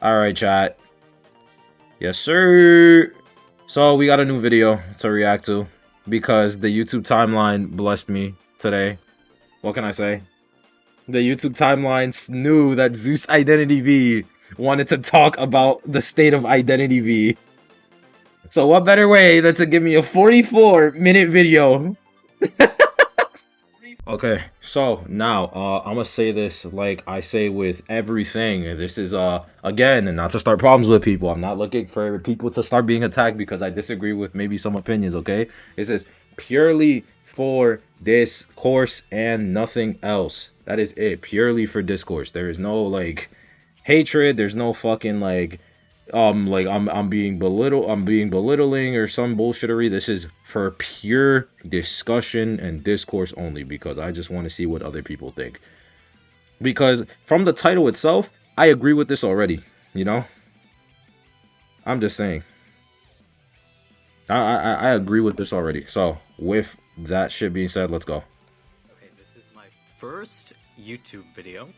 Alright, chat. Yes, sir. So, we got a new video to react to because the YouTube timeline blessed me today. What can I say? The YouTube timelines knew that Zeus IdentityV wanted to talk about the state of IdentityV. So, what better way than to give me a 44-minute video? Okay, so now I'm gonna say this like I say with everything. This is again, not to start problems with people. I'm not looking for people to start being attacked because I disagree with maybe some opinions, okay? This is purely for discourse and nothing else. That is it. Purely for discourse. There is no like hatred, there's no fucking like I'm being belittling or some bullshittery. This is for pure discussion and discourse only because I just want to see what other people think. Because from the title itself, I agree with this already, you know? I'm just saying. I agree with this already. So, with that shit being said, let's go. Okay, this is my first YouTube video.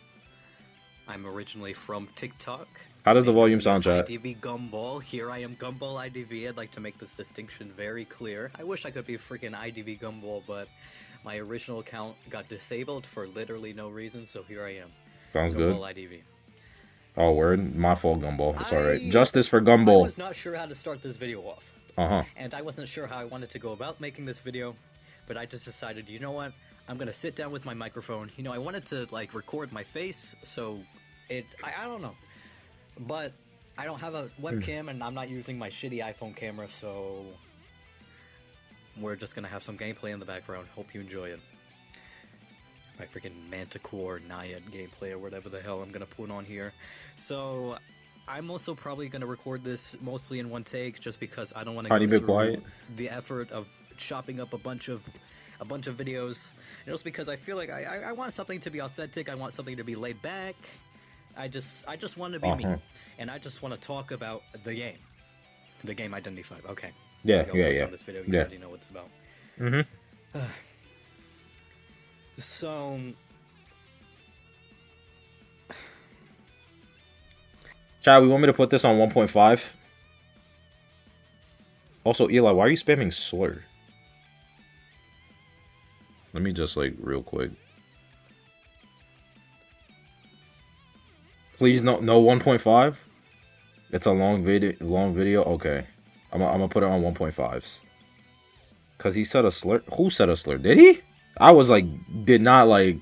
I'm originally from TikTok. How does the volume sound, chat? IdV Gumball. Here I am, Gumball IdV. I'd like to make this distinction very clear. I wish I could be freaking IdV Gumball, but my original account got disabled for literally no reason, so here I am. Sounds Gumball good. IdV. Oh, word. My fault, Gumball. It's alright. Justice for Gumball. I was not sure how to start this video off. And I wasn't sure how I wanted to go about making this video, but I just decided, you know what? I'm gonna sit down with my microphone. You know, I wanted to, like, record my face, so I don't know. But I don't have a webcam, and I'm not using my shitty iPhone camera, so we're just gonna have some gameplay in the background. Hope you enjoy it. My freaking Manticore Naiad gameplay, or whatever the hell I'm gonna put on here. So I'm also probably gonna record this mostly in one take, just because I don't want to go through the effort of chopping up a bunch of videos. And also because I feel like I want something to be authentic. I want something to be laid back. I just want to be me, and I just want to talk about the game IdentityV. Okay. Yeah. On this video, you already know what it's about. So, Chad, we want me to put this on 1.5? Also, Eli, why are you spamming slur? Let me just, like, real quick. Please, no 1.5? It's a long video? Okay. I'm gonna put it on 1.5s. Because he said a slur? Who said a slur? Did he? I was, like, did not, like...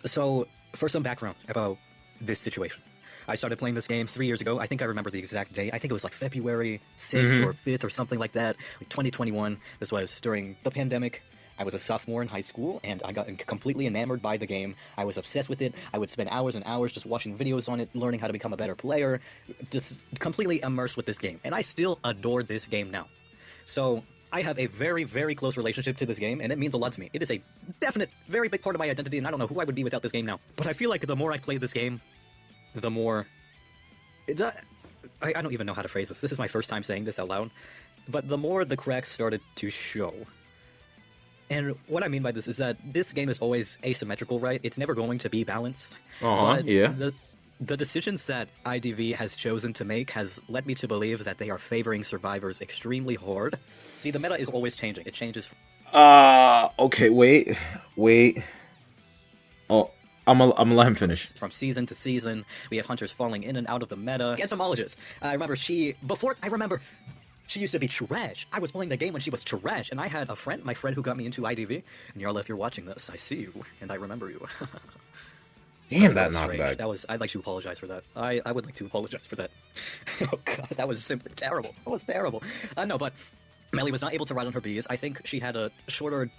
So, for some background about this situation. I started playing this game 3 years ago. I think I remember the exact date. I think it was like February 6th or 5th or something like that. Like 2021. This was during the pandemic. I was a sophomore in high school, and I got completely enamored by the game. I was obsessed with it. I would spend hours and hours just watching videos on it, learning how to become a better player, just completely immersed with this game. And I still adore this game now. So I have a very, very close relationship to this game, and it means a lot to me. It is a definite, very big part of my identity, and I don't know who I would be without this game now. But I feel like the more I play this game, the more... I don't even know how to phrase this. This is my first time saying this out loud. But the more the cracks started to show. And what I mean by this is that this game is always asymmetrical, right? It's never going to be balanced. But the decisions that IdV has chosen to make has led me to believe that they are favoring survivors extremely hard. See, the meta is always changing. It changes. Okay, wait. Oh, I'm gonna let him finish. From season to season, we have hunters falling in and out of the meta. Entomologist. I remember she used to be trash. I was playing the game when she was trash, and I had a friend, my friend who got me into IdV. And Yarla, if you're watching this, I see you, and I remember you. Damn, that knockback. I'd like to apologize for that. I would like to apologize for that. Oh god, that was simply terrible. That was terrible. No, but Melly was not able to ride on her bees. I think she had a shorter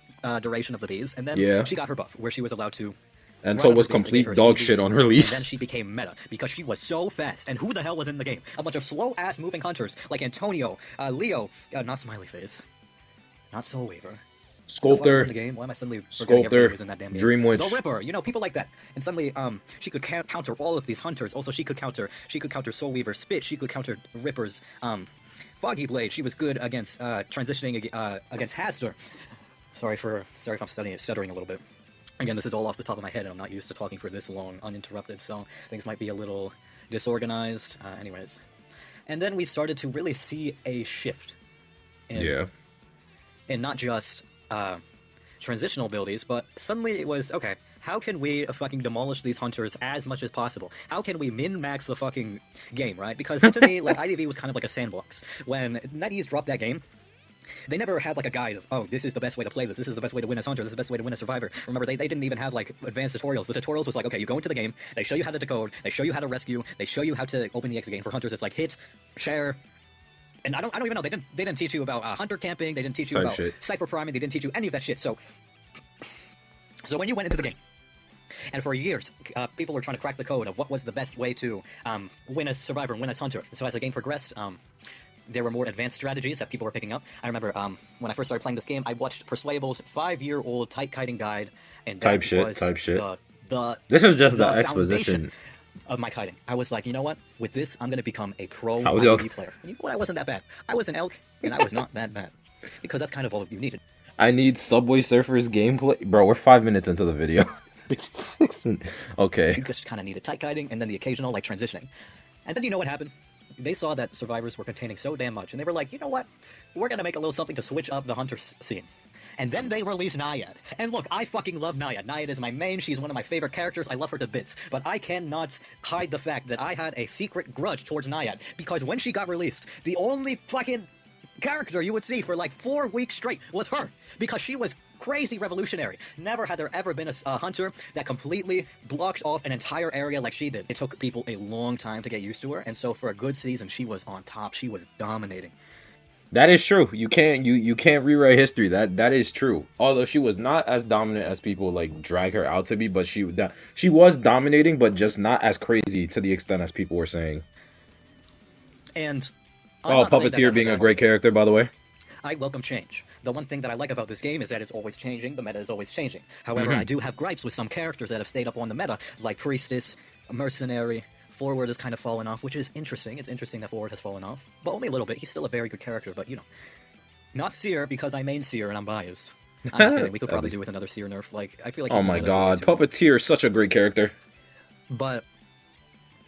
duration of the bees, and then she got her buff, where she was allowed to... And so it was complete dog shit on release. And then she became meta, because she was so fast. And who the hell was in the game? A bunch of slow-ass moving hunters, like Antonio, Leo, not Smiley Face, not Soul Weaver. Sculptor, in the game? Why am I suddenly Sculptor, in that damn game? Dream Witch, the Ripper, you know, people like that. And suddenly, she could counter all of these hunters. Also, she could counter Soul Weaver, Spit. She could counter Rippers. Foggy Blade. She was good against transitioning against Haster. Sorry if I'm stuttering a little bit. Again, this is all off the top of my head, and I'm not used to talking for this long uninterrupted, so things might be a little disorganized. Anyways. And then we started to really see a shift in not just transitional abilities, but suddenly it was, okay, how can we fucking demolish these hunters as much as possible? How can we min-max the fucking game, right? Because to me, like, IDV was kind of like a sandbox. When netease dropped that game, they never had like a guide of, oh, this is the best way to play this is the best way to win as hunter, this is the best way to win as survivor. Remember, they didn't even have like advanced tutorials. The tutorials was like, okay, you go into the game, they show you how to decode, they show you how to rescue, they show you how to open the exit game. For hunters, it's like hit, share, and I don't even know, they didn't teach you about hunter camping, they didn't teach you about Cipher priming, they didn't teach you any of that shit. So when you went into the game, and for years, people were trying to crack the code of what was the best way to win as survivor and win as hunter. And so as the game progressed, there were more advanced strategies that people were picking up. I remember when I first started playing this game, I watched Persuable's 5-year-old tight kiting guide, and that was this is just the exposition of my kiting. I was like, you know what? With this, I'm going to become a pro IdV player. And you know what? I wasn't that bad. I was an elk, and I was not that bad. Because that's kind of all you needed. I need Subway Surfers gameplay. Bro, we're 5 minutes into the video. 6 minutes. Okay. You just kind of needed tight kiting, and then the occasional, like, transitioning. And then you know what happened? They saw that survivors were containing so damn much, and they were like, you know what? We're going to make a little something to switch up the hunter scene. And then they released Naiad. And look, I fucking love Naiad. Naiad is my main, she's one of my favorite characters, I love her to bits. But I cannot hide the fact that I had a secret grudge towards Naiad, because when she got released, the only fucking character you would see for like 4 weeks straight was her, because she was crazy revolutionary. Never had there ever been a hunter that completely blocked off an entire area like she did. It took people a long time to get used to her, and so for a good season, she was on top. She was dominating. That is true. You can't rewrite history. That is true. Although she was not as dominant as people like drag her out to be, but she was dominating, but just not as crazy to the extent as people were saying. And Puppeteer being a great character, by the way. I welcome change. The one thing that I like about this game is that it's always changing. The meta is always changing. However, I do have gripes with some characters that have stayed up on the meta, like Priestess, Mercenary. Forward has kind of fallen off, which is interesting. It's interesting that Forward has fallen off, but only a little bit. He's still a very good character, but, you know. Not Seer, because I main Seer and I'm biased. I'm just kidding. We could probably do with another Seer nerf. Like, I feel like... Oh my god, Puppeteer is such a great character. But...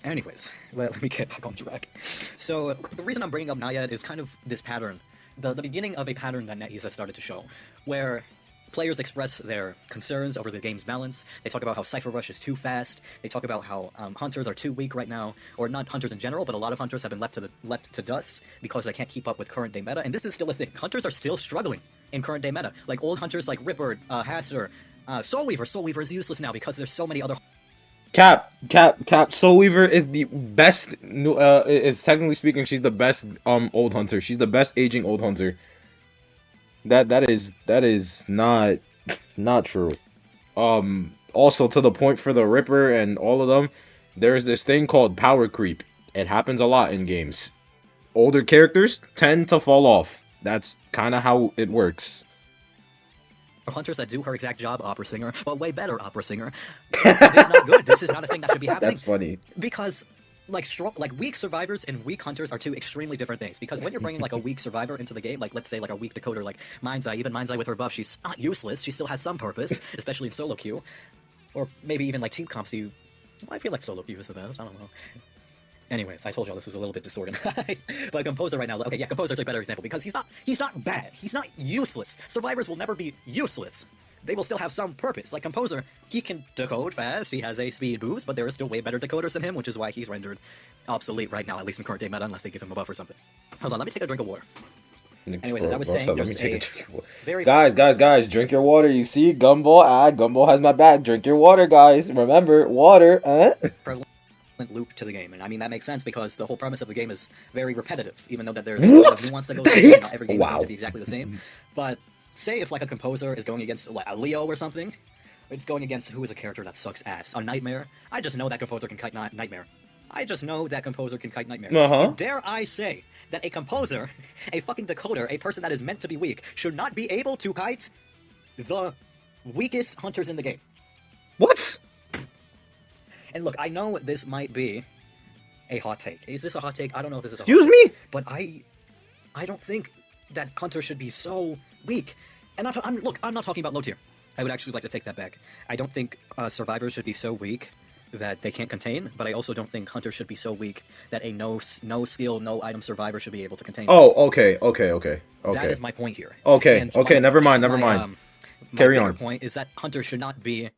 anyways, let me get back on track. So, the reason I'm bringing up Naiad is kind of this pattern. The beginning of a pattern that netease has started to show, where players express their concerns over the game's balance. They talk about how Cipher Rush is too fast. They talk about how hunters are too weak right now, or not hunters in general, but a lot of hunters have been left to dust because they can't keep up with current day meta. And this is still a thing. Hunters are still struggling in current day meta. Like old hunters like Ripper, Hasser, Soul Weaver. Soul Weaver is useless now because there's so many other... Cap. Soul Weaver is the best. Is technically speaking, she's the best old hunter. She's the best aging old hunter. That is not true. Also to the point for the Ripper and all of them, there's this thing called power creep. It happens a lot in games. Older characters tend to fall off. That's kind of how it works. Hunters that do her exact job, opera singer, but way better opera singer. It's not good. This is not a thing that should be happening. That's funny. Because like weak survivors and weak hunters are two extremely different things. Because when you're bringing like a weak survivor into the game, like let's say like a weak decoder like Mind's Eye, even Mind's Eye with her buff, she's not useless. She still has some purpose, especially in solo queue, or maybe even like team comps. I feel like solo queue is the best. I don't know. Anyways, I told y'all this was a little bit disorganized. But Composer right now, okay, yeah, Composer's a better example because he's not bad. He's not useless. Survivors will never be useless. They will still have some purpose. Like Composer, he can decode fast, he has a speed boost, but there are still way better decoders than him, which is why he's rendered obsolete right now, at least in current day meta, unless they give him a buff or something. Hold on, let me take a drink of water. Anyways, as I was saying, there's a very... Guys, drink your water. You see, Gumball has my back. Drink your water, guys. Remember, water, prevalent loop to the game, and I mean that makes sense because the whole premise of the game is very repetitive, even though that there's a lot of nuance that goes into it. Not every game is going to be exactly the same. But say if like a Composer is going against like a Leo or something, it's going against who is a character that sucks ass, a Nightmare. I just know that Composer can kite Nightmare. And dare I say that a Composer, a fucking decoder, a person that is meant to be weak, should not be able to kite the weakest hunters in the game. What? And look, I know this might be a hot take. Is this a hot take? I don't know if this is a Excuse hot take. me? But I don't think that hunters should be so weak. And I'm not talking about low tier. I would actually like to take that back. I don't think survivors should be so weak that they can't contain, but I also don't think hunters should be so weak that a no skill, no item survivor should be able to contain them. Oh, okay. That is my point here. Okay, And okay, never mind. My Carry bigger on. point is that hunters should not be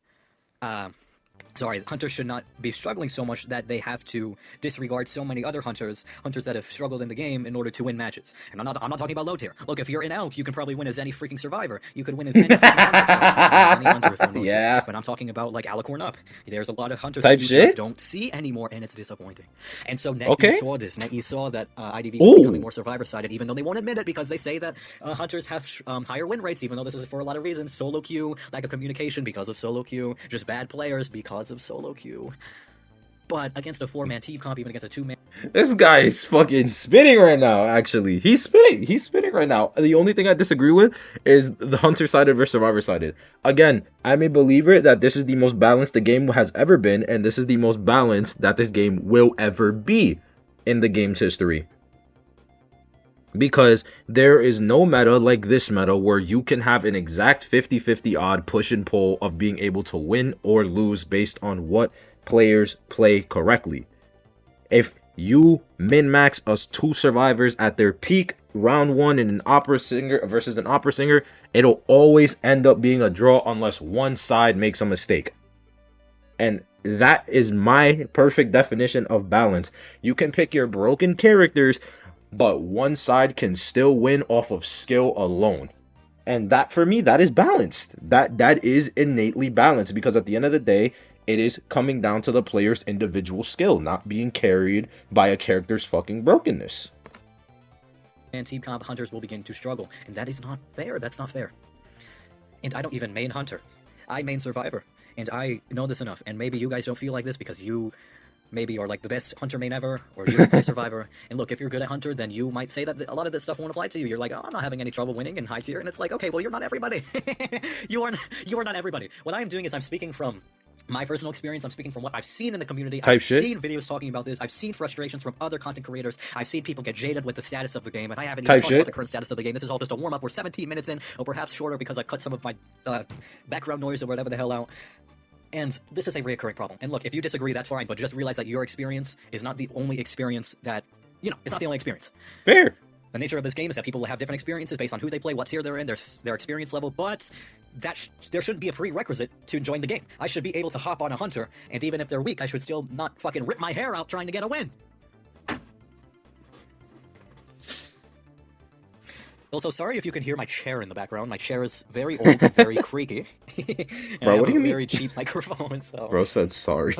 hunters should not be struggling so much that they have to disregard so many other hunters that have struggled in the game in order to win matches. And I'm not talking about low tier. Look, if you're in Elk, you can probably win as any freaking survivor. You could win as any freaking hunter. As any hunter if you're low tier. But I'm talking about like Alicorn up. There's a lot of hunters that you just don't see anymore, and it's disappointing. And so NetEase saw this. NetEase saw that IDV was becoming more survivor-sided, even though they won't admit it because they say that hunters have higher win rates, even though this is for a lot of reasons. Solo queue, lack of communication because of solo queue, just bad players because of solo queue. But against a 4-man team comp, even against a 2-man... This guy is fucking spinning right now, actually. He's spinning right now. The only thing I disagree with is the hunter-sided versus survivor-sided. Again, I'm a believer that this is the most balanced the game has ever been, and this is the most balanced that this game will ever be in the game's history. Because there is no meta like this meta where you can have an exact 50-50 odd push and pull of being able to win or lose based on what players play correctly. If you min-max us 2 survivors at their peak round 1 in an opera singer versus an opera singer, it'll always end up being a draw unless one side makes a mistake. And that is my perfect definition of balance. You can pick your broken characters, but one side can still win off of skill alone. And that, for me, that is balanced. That is innately balanced, because at the end of the day, it is coming down to the player's individual skill, not being carried by a character's fucking brokenness. And team comp hunters will begin to struggle, and that is not fair. That's not fair. And I don't even main hunter. I main survivor, and I know this enough. And maybe you guys don't feel like this because you maybe are like the best hunter main ever, or you play survivor. And look, if you're good at hunter, then you might say that a lot of this stuff won't apply to you. You're like, oh, I'm not having any trouble winning in high tier, and it's like, okay, well, you're not everybody. you are not everybody. What I am doing is I'm speaking from my personal experience. I'm speaking from what I've seen in the community. I've seen videos talking about this. I've seen frustrations from other content creators. I've seen people get jaded with the status of the game, and I haven't even talked about the current status of the game. This is all just a warm-up. We're 17 minutes in, or perhaps shorter because I cut some of my background noise or whatever the hell out. And this is a reoccurring problem. And look, if you disagree, that's fine, but just realize that your experience is not the only experience that, it's not the only experience. Fair. The nature of this game is that people will have different experiences based on who they play, what tier they're in, their experience level, but there shouldn't be a prerequisite to join the game. I should be able to hop on a hunter, and even if they're weak, I should still not fucking rip my hair out trying to get a win. Also, sorry if you can hear my chair in the background. My chair is very old and very creaky. Bro, what do you mean? Very cheap microphone, so... Bro said sorry.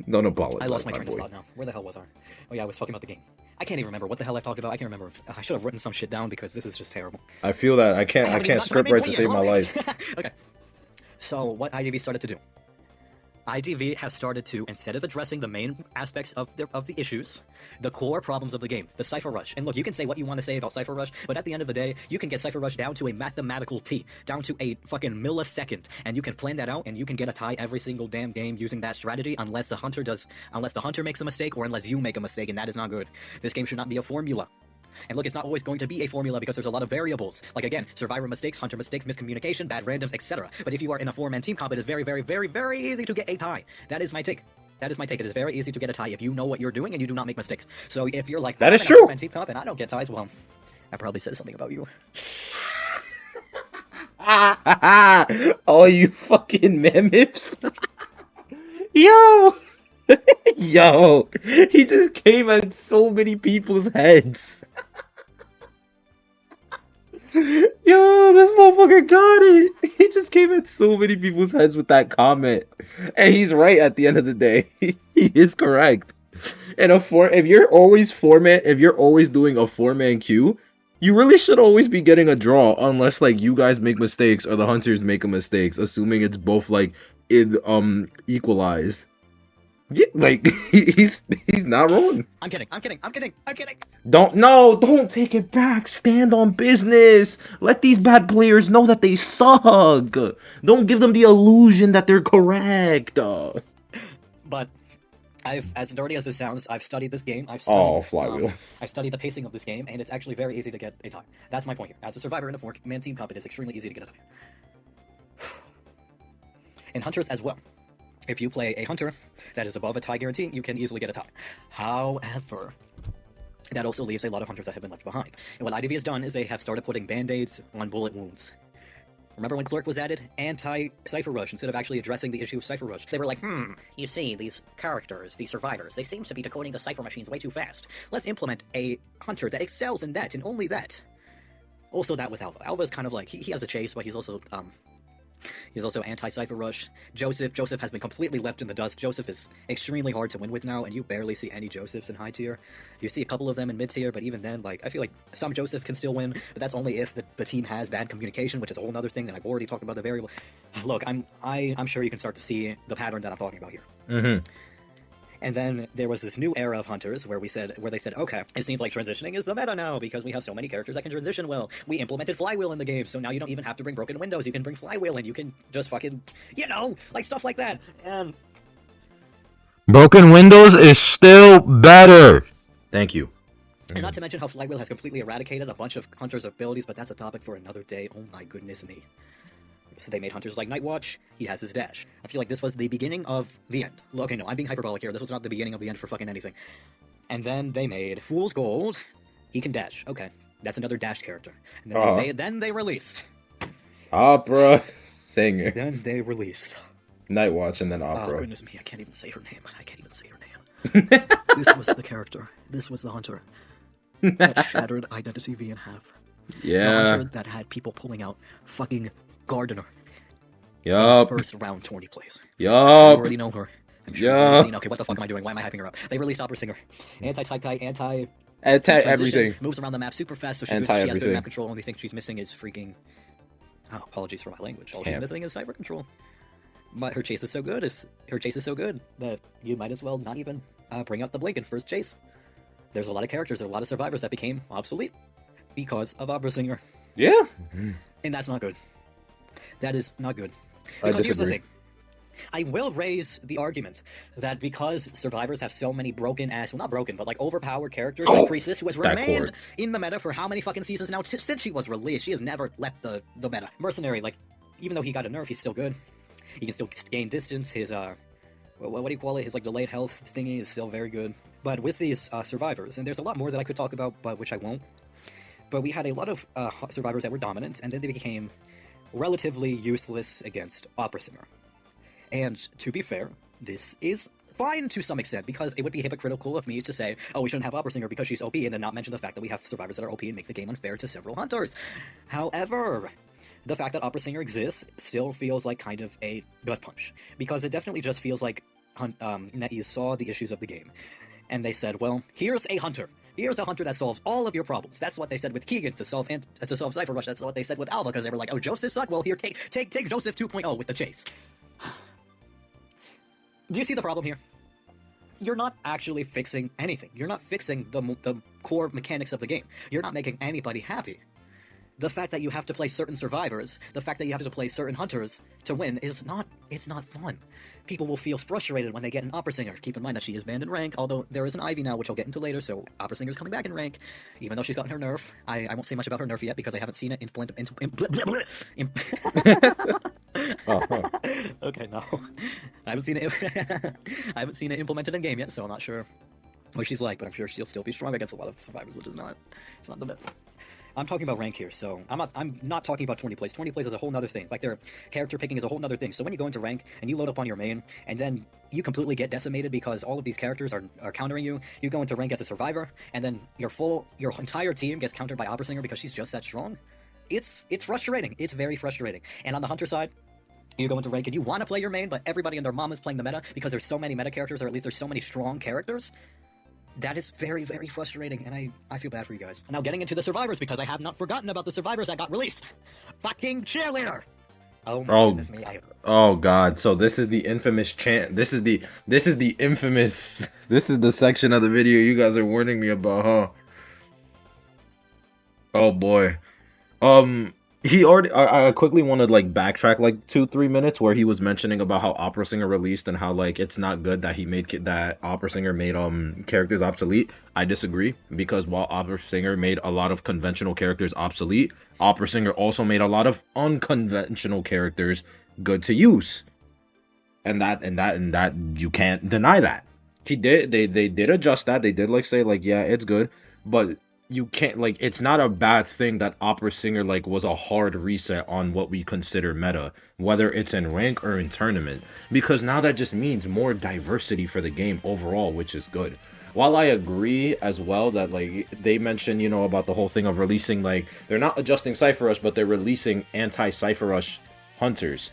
Don't apologize. I lost my train of thought now. Where the hell was I? Oh yeah, I was talking about the game. I can't even remember what the hell I talked about. I can't remember. I should have written some shit down because this is just terrible. I feel that I can't script right to save my life. Okay. So what IDV started to do? IDV has started to, instead of addressing the main aspects of the issues, the core problems of the game, the Cipher Rush. And look, you can say what you want to say about Cipher Rush, but at the end of the day, you can get Cipher Rush down to a mathematical T, down to a fucking millisecond, and you can plan that out, and you can get a tie every single damn game using that strategy, unless the hunter makes a mistake, or unless you make a mistake, and that is not good. This game should not be a formula. And look, it's not always going to be a formula because there's a lot of variables. Like again, survivor mistakes, hunter mistakes, miscommunication, bad randoms, etc. But if you are in a 4-man team comp, it is very, very, very, very easy to get a tie. That is my take. That is my take. It is very easy to get a tie if you know what you're doing and you do not make mistakes. So if you're like, that is true. 4-man team comp and I don't get ties, well, that probably says something about you. Oh, you fucking memips. Yo. Yo, he just came at so many people's heads. Yo, this motherfucker got it. He just came at so many people's heads with that comment. And he's right at the end of the day. He is correct. And if you're always doing a 4-man queue, you really should always be getting a draw unless like you guys make mistakes or the hunters make a mistakes, assuming it's both like equalized. Yeah, like he's not wrong. I'm kidding. Don't take it back. Stand on business. Let these bad players know that they suck. Don't give them the illusion that they're correct. But as dirty as this sounds, I've studied this game. I've studied the pacing of this game, and it's actually very easy to get a tie. That's my point here. As a survivor in a 4-man team comp, it is extremely easy to get a tie. And hunters as well. if you play a hunter that is above a tie guarantee, you can easily get a tie. However, that also leaves a lot of hunters that have been left behind. And what IdV has done is they have started putting band-aids on bullet wounds. Remember when Clerk was added? Anti-Cipher Rush, instead of actually addressing the issue of Cipher Rush. They were like, you see, these characters, these survivors, they seem to be decoding the Cipher machines way too fast. Let's implement a hunter that excels in that, and only that. Also that with Alva. Alva is kind of like, he has a chase, but he's also anti-Cipher Rush. Joseph has been completely left in the dust. Joseph is extremely hard to win with now, and you barely see any Josephs in high tier. You see a couple of them in mid tier, but even then, like, I feel like some Joseph can still win, but that's only if the team has bad communication, which is a whole other thing, and I've already talked about the variable. Look, I'm sure you can start to see the pattern that I'm talking about here. Mm-hmm. And then there was this new era of hunters where they said, okay, it seems like transitioning is the meta now because we have so many characters that can transition well. We implemented Flywheel in the game, so now you don't even have to bring Broken Windows. You can bring Flywheel and you can just fucking, like stuff like that. And Broken Windows is still better. Thank you. And not to mention how Flywheel has completely eradicated a bunch of hunters' abilities, but that's a topic for another day. Oh my goodness me. So they made hunters like Nightwatch, he has his dash. I feel like this was the beginning of the end. Okay, no, I'm being hyperbolic here. This was not the beginning of the end for fucking anything. And then they made Fool's Gold, he can dash. Okay, that's another dash character. And then they released Opera Singer. Then they released Nightwatch and then Opera. Oh, goodness me, I can't even say her name. This was the character. This was the hunter that shattered IdentityV in half. Yeah. The hunter that had people pulling out fucking Gardener. Yup. First round 20 plays. Yup. So you already know her. I'm sure you've seen. Okay, what the fuck am I doing? Why am I hyping her up? They released Opera Singer. Anti-type guy, anti-everything. Moves around the map super fast, so she has good map control. Only thing she's missing is freaking... Oh, apologies for my language. All she's missing is Cipher control. But her chase is so good. That you might as well not even bring out the blink in first chase. There's a lot of characters, a lot of survivors that became obsolete because of Opera Singer. Yeah. And that's not good. That is not good. Because here's the thing. I will raise the argument that because survivors have so many not broken, but like overpowered characters like Priestess, who has remained in the meta for how many fucking seasons now? Since she was released, she has never left the meta. Mercenary, like, even though he got a nerf, he's still good. He can still gain distance. His, what do you call it? His, like, delayed health thingy is still very good. But with these survivors, and there's a lot more that I could talk about, but which I won't. But we had a lot of survivors that were dominant, and then they became relatively useless against Opera Singer. And to be fair, this is fine to some extent, because it would be hypocritical of me to say, oh, we shouldn't have Opera Singer because she's OP, and then not mention the fact that we have survivors that are OP and make the game unfair to several hunters. However, the fact that Opera Singer exists still feels like kind of a gut punch, because it definitely just feels like NetEase saw the issues of the game, and they said, well, here's a hunter. Here's a hunter that solves all of your problems. That's what they said with Keegan to solve Cipher Rush. That's what they said with Alva, because they were like, oh, Joseph sucked? Well, here, take Joseph 2.0 with the chase. Do you see the problem here? You're not actually fixing anything. You're not fixing the core mechanics of the game. You're not making anybody happy. The fact that you have to play certain survivors, the fact that you have to play certain hunters to win it's not fun. People will feel frustrated when they get an Opera Singer. Keep in mind that she is banned in rank, although there is an Ivy now, which I'll get into later, so Opera Singer's coming back in rank, even though she's gotten her nerf. I won't say much about her nerf yet, because I haven't seen it Okay, no. I haven't seen it implemented in game yet, so I'm not sure what she's like, but I'm sure she'll still be strong against a lot of survivors, which is not the best. I'm talking about rank here, so I'm not talking about 20 plays. 20 plays is a whole nother thing. Like, their character picking is a whole nother thing. So when you go into rank and you load up on your main, and then you completely get decimated because all of these characters are countering you, you go into rank as a survivor, and then your entire team gets countered by Opera Singer because she's just that strong. It's frustrating. It's very frustrating. And on the hunter side, you go into rank and you want to play your main, but everybody and their mom is playing the meta because there's so many meta characters, or at least there's so many strong characters. That is very, very frustrating, and I feel bad for you guys. Now, getting into the survivors, because I have not forgotten about the survivors that got released. Fucking Cheerleader! Oh my goodness me. Oh god, so this is the infamous chant. This is the infamous... This is the section of the video you guys are warning me about, huh? Oh boy. I quickly want to like backtrack like 2-3 minutes where he was mentioning about how Opera Singer released and how like it's not good that that Opera Singer made characters obsolete. I disagree, because while Opera Singer made a lot of conventional characters obsolete, Opera Singer also made a lot of unconventional characters good to use. and that you can't deny that. They did adjust that. They did like say like yeah, it's good, but you can't like it's not a bad thing that Opera Singer like was a hard reset on what we consider meta, whether it's in rank or in tournament, because now that just means more diversity for the game overall, which is good. While I agree as well that like they mentioned, about the whole thing of releasing like they're not adjusting Cipher Rush, but they're releasing anti-Cipher Rush hunters.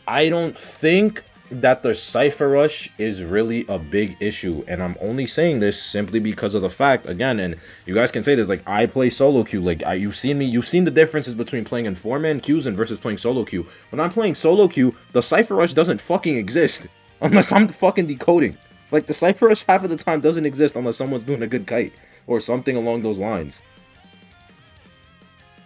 I don't think that the Cipher Rush is really a big issue, and I'm only saying this simply because of the fact, again, and you guys can say this, like, I play solo queue, like, you've seen the differences between playing in 4-man queues and versus playing solo queue. When I'm playing solo queue, the Cipher Rush doesn't fucking exist, unless I'm fucking decoding. Like, the Cipher Rush half of the time doesn't exist unless someone's doing a good kite, or something along those lines.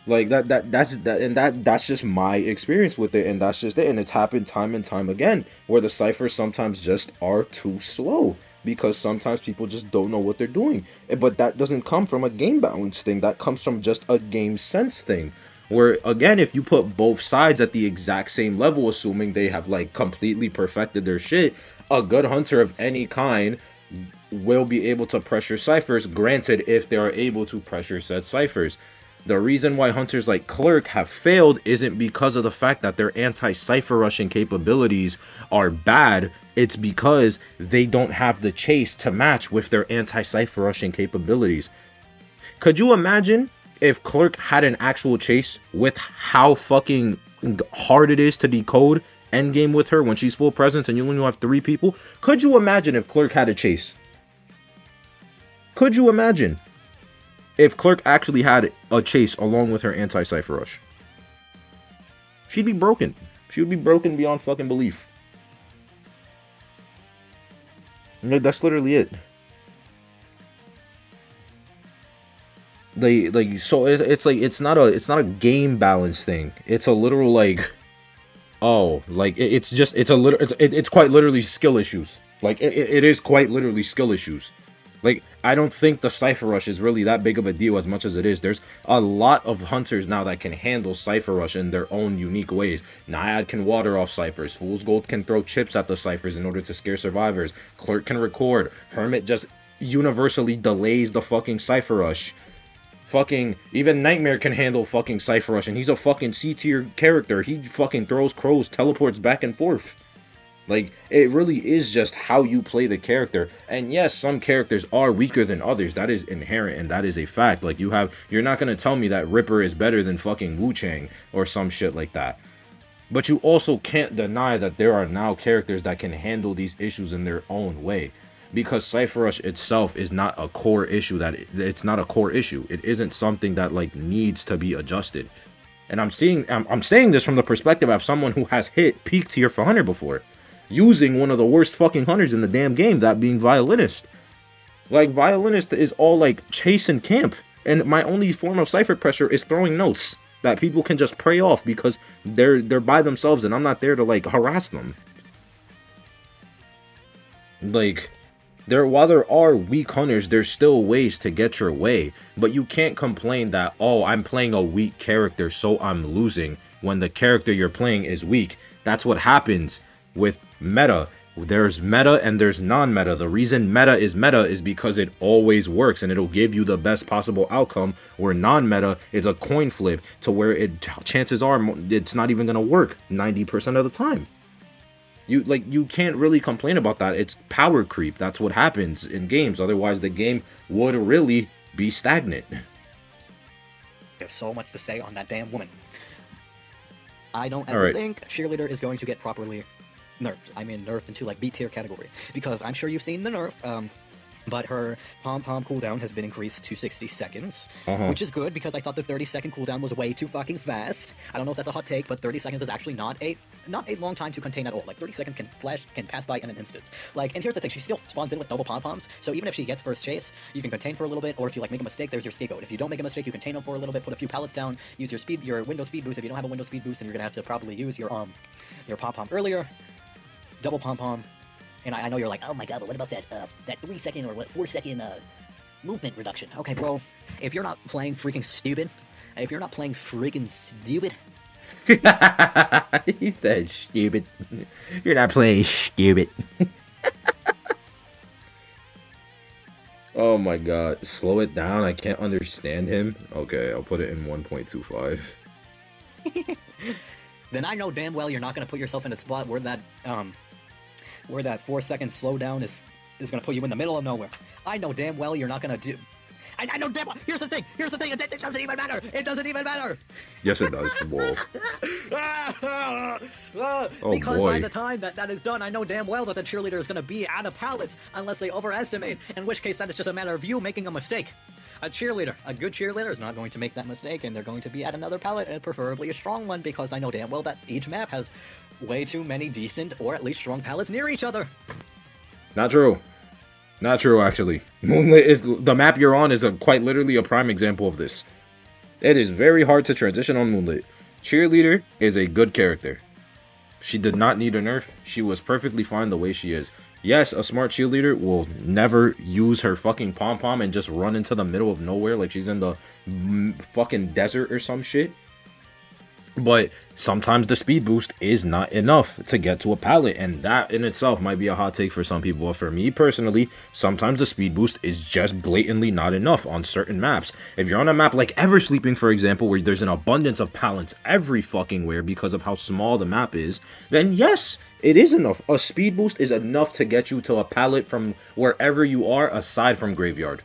Like that's just my experience with it, and that's just it. And it's happened time and time again where the ciphers sometimes just are too slow because sometimes people just don't know what they're doing. But that doesn't come from a game balance thing. That comes from just a game sense thing. Where again, if you put both sides at the exact same level, assuming they have like completely perfected their shit, a good hunter of any kind will be able to pressure ciphers. Granted, if they are able to pressure said ciphers. The reason why hunters like Clerk have failed isn't because of the fact that their anti-cipher rushing capabilities are bad. It's because they don't have the chase to match with their anti-cipher rushing capabilities. Could you imagine if Clerk had an actual chase with how fucking hard it is to decode endgame with her when she's full presence and you only have 3 people? Could you imagine if Clerk had a chase? Could you imagine if Clerk actually had a chase along with her anti-Cipher Rush? She'd be broken. She would be broken beyond fucking belief. That's literally it. So it's like it's not a game balance thing. It's a literal like, oh, like it's quite literally skill issues. Like it is quite literally skill issues. Like, I don't think the Cipher Rush is really that big of a deal as much as it is. There's a lot of hunters now that can handle Cipher Rush in their own unique ways. Naiad can water off Ciphers. Fool's Gold can throw chips at the Ciphers in order to scare survivors. Clerk can record. Hermit just universally delays the fucking Cipher Rush. Fucking, even Nightmare can handle fucking Cipher Rush, and he's a fucking C-tier character. He fucking throws crows, teleports back and forth. Like, it really is just how you play the character. And yes, some characters are weaker than others. That is inherent and that is a fact. Like, you're not going to tell me that Ripper is better than fucking Wu-Chang or some shit like that. But you also can't deny that there are now characters that can handle these issues in their own way. Because Cipher Rush itself is not a core issue. It's not a core issue. It isn't something that like needs to be adjusted. And I'm saying this from the perspective of someone who has hit peak tier for Hunter before, using one of the worst fucking hunters in the damn game, that being Violinist. Like, Violinist is all like chase and camp, and my only form of cipher pressure is throwing notes that people can just pray off because they're by themselves and I'm not there to like harass them. Like, while there are weak hunters, there's still ways to get your way, but you can't complain that, oh, I'm playing a weak character so I'm losing, when the character you're playing is weak. That's what happens with meta. There's meta and there's non-meta. The reason meta is because it always works and it'll give you the best possible outcome, where non-meta is a coin flip to where chances are it's not even going to work 90% of the time. You can't really complain about that. It's power creep. That's what happens in games. Otherwise the game would really be stagnant. There's so much to say on that damn woman. I don't ever think Cheerleader is going to get properly nerfed. I mean nerfed into like B tier category, because I'm sure you've seen the nerf, but her pom-pom cooldown has been increased to 60 seconds, which is good, because I thought the 30-second cooldown was way too fucking fast. I don't know if that's a hot take, but 30 seconds is actually not a long time to contain at all. Like, 30 seconds can pass by in an instant. Like, and here's the thing, she still spawns in with double pom-poms, so even if she gets first chase, you can contain for a little bit, or if you like make a mistake, there's your scapegoat. If you don't make a mistake, you contain them for a little bit, put a few pallets down, use your window speed boost. If you don't have a window speed boost, then you're gonna have to probably use your pom-pom earlier. Double pom-pom. And I know you're like, oh my god, but what about that 3-second or 4-second movement reduction? Okay, bro, if you're not playing freaking stupid, He said stupid. You're not playing stupid. Oh my god. Slow it down. I can't understand him. Okay, I'll put it in 1.25. Then I know damn well you're not gonna put yourself in a spot where that 4-second slowdown is gonna put you in the middle of nowhere. I know damn well you're not gonna do. I know damn well. Here's the thing. It doesn't even matter. It doesn't even matter. Yes, it does. Whoa. Because boy. by the time that is done, I know damn well that the cheerleader is gonna be at a pallet unless they overestimate. In which case, that is just a matter of you making a mistake. A good cheerleader is not going to make that mistake, and they're going to be at another pallet, and preferably a strong one, because I know damn well that each map has way too many decent or at least strong pallets near each other. Not true. Not true, actually. Moonlit is the map you're on is quite literally a prime example of this. It is very hard to transition on Moonlit. Cheerleader is a good character. She did not need a nerf. She was perfectly fine the way she is. Yes, a smart cheerleader will never use her fucking pom-pom and just run into the middle of nowhere like she's in the fucking desert or some shit. But sometimes the speed boost is not enough to get to a pallet, and that in itself might be a hot take for some people. But for me personally, sometimes the speed boost is just blatantly not enough on certain maps. If you're on a map like Eversleeping, for example, where there's an abundance of pallets every fucking where because of how small the map is, then yes, it is enough. A speed boost is enough to get you to a pallet from wherever you are aside from Graveyard.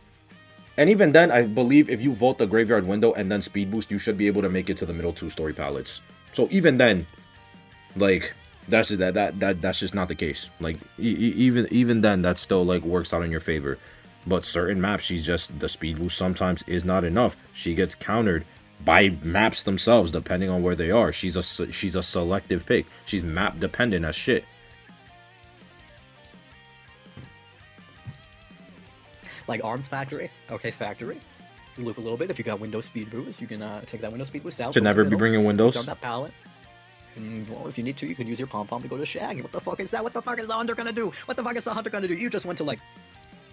And even then, I believe if you vault the Graveyard window and then speed boost, you should be able to make it to the middle 2-story pallets. So even then, like, that's just not the case. Like, even then, that still like works out in your favor. But certain maps, the speed boost sometimes is not enough. She gets countered by maps themselves, depending on where they are. She's a selective pick. She's map dependent as shit. Like Arms Factory. Okay, Factory. You loop a little bit. If you got Windows Speed Boost, you can take that Windows Speed Boost out. Should never be bringing Windows. On that pallet. And, well, if you need to, you can use your pom-pom to go to Shag. What the fuck is that? What the fuck is the hunter gonna do? What the fuck is the hunter gonna do? You just went to like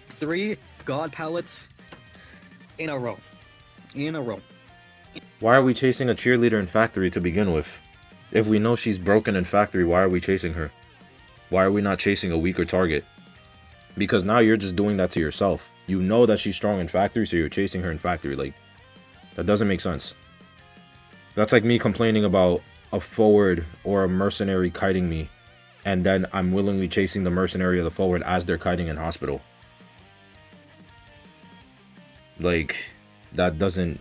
3 god pallets in a row. Why are we chasing a cheerleader in Factory to begin with? If we know she's broken in Factory, why are we chasing her? Why are we not chasing a weaker target? Because now you're just doing that to yourself. You know that she's strong in Factory, so you're chasing her in Factory. Like, that doesn't make sense. That's like me complaining about a forward or a mercenary kiting me, and then I'm willingly chasing the mercenary or the forward as they're kiting in hospital. Like, that doesn't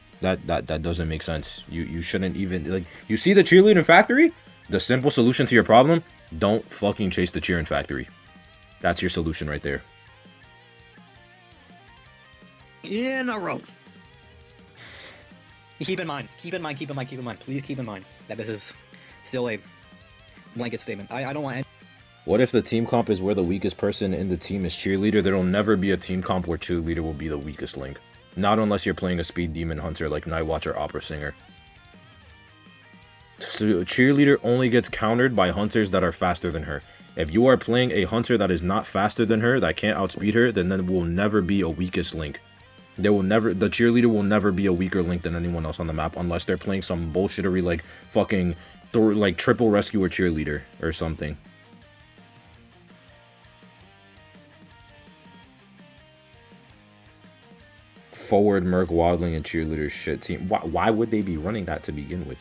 make sense. You shouldn't even, like, you see the cheerleader in Factory? The simple solution to your problem, don't fucking chase the cheer in Factory. That's your solution right there. In a row. Keep in mind, please keep in mind that this is still a blanket statement. I don't want any. What if the team comp is where the weakest person in the team is cheerleader? There will never be a team comp where cheerleader will be the weakest link. Not unless you're playing a speed demon hunter like Nightwatch or Opera Singer. So cheerleader only gets countered by hunters that are faster than her. If you are playing a hunter that is not faster than her, that can't outspeed her, then there will never be a weakest link. The cheerleader will never be a weaker link than anyone else on the map unless they're playing some bullshittery like fucking like triple rescuer cheerleader or something. Forward Merc Wildling and cheerleader shit team. Why would they be running that to begin with?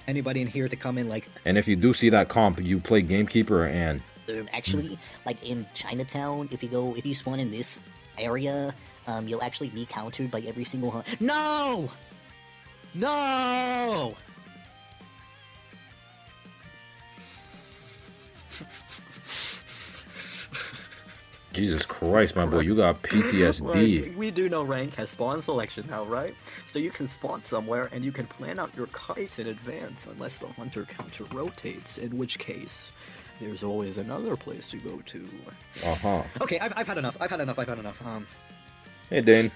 Anybody in here to come in like. And if you do see that comp, you play Gamekeeper or Ann. Actually, like in Chinatown, if you spawn in this area, you'll actually be countered by every single hunt. No! No! Jesus Christ, my boy, you got PTSD. Like, we do know rank has spawn selection now, right? So you can spawn somewhere and you can plan out your kites in advance unless the hunter counter rotates, in which case there's always another place to go to. Uh-huh. Okay, I've had enough. Hey, Dane.